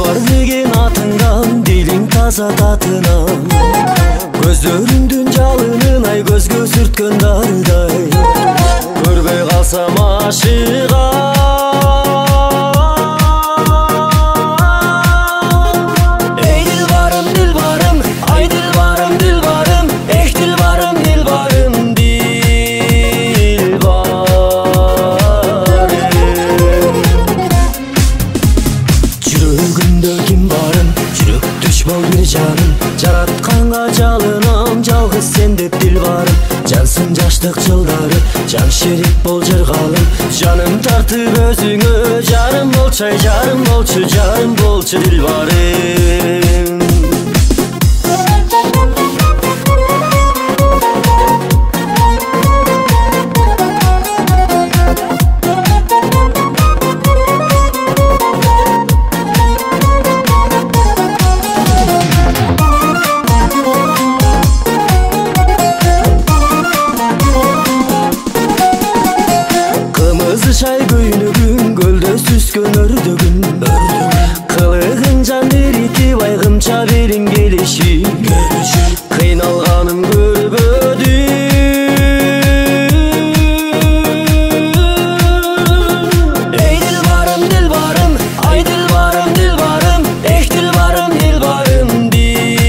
Дилбар деген атыңдан дилиң таза татынан, көздөрүңдүн жалынын ай көзгө сүрткөн дарыдай, көрбөй калсам ашыгам. Эй дилбарым, дилбарым, ай дилбарым, дилбарым, эх дилбарым, дилбарым, дилбарым. Жүрөгүмдө ким барын, жүрөктүш бол бир жаным, жаратканга жалынам, жалгыз сен деп дилбарым. Жансың жаштык жылдары, жан шерик бол жыргалым, жаным тартып өзүңө, жарым болчу, ай жарым болчу, жарым болчу дилбарым. Шай көйнөгүң көлдө сүзгөн өрдөгүн, кылыгың жан эритип айгымча бериң келиши, кыйналганым көрбөдүм. Эй дилбарым, дилбарым, ай дилбарым, дилбарым, эх дилбарым, дилбарым, дилбарым.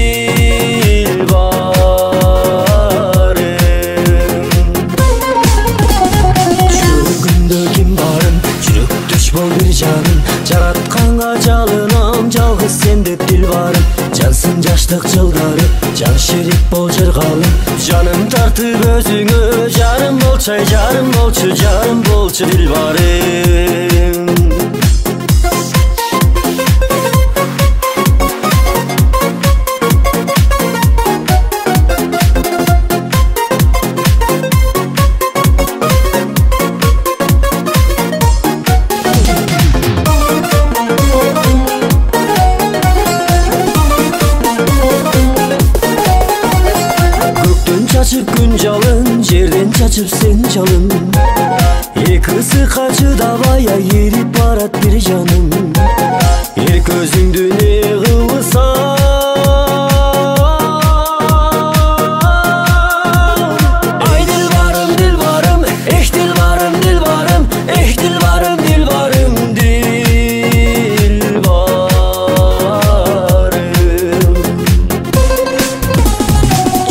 Бол бир жаным, жаратканга жалынам, жалгыз сен деп дилбарым. Жансың жаштык жылдары, жан шерик бол жыргалым, жаным тартып өзүңө, жарым болчу, ай жарым болчу, жарым болчу дилбарым. Çaçıp gün жалын, жерден чачып сен жалын, эки ысыкка чыдабай эрип барат бир жаным, эр көзүңдү не кылсам. Ай дилбарым, дилбарым, эх дилбарым, дилбарым, эх дилбарым, дилбарым, дилбарым.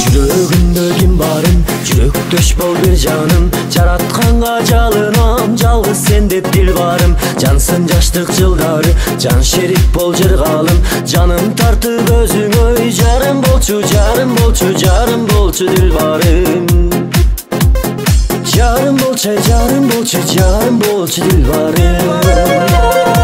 Жүрөгүмдө ким барын, жүрөктөш бол бир жаным, жаратканга жалынам, жалгыз сен деп дилбарым. Жансың жаштык жылдары, жан шерик бол жыргалым, жаным тартып өзүңө, жарым болчу, жарым болчу, жарым болчу дилбарым. Жарым болчу, жарым болчу, жарым болчу дилбарым.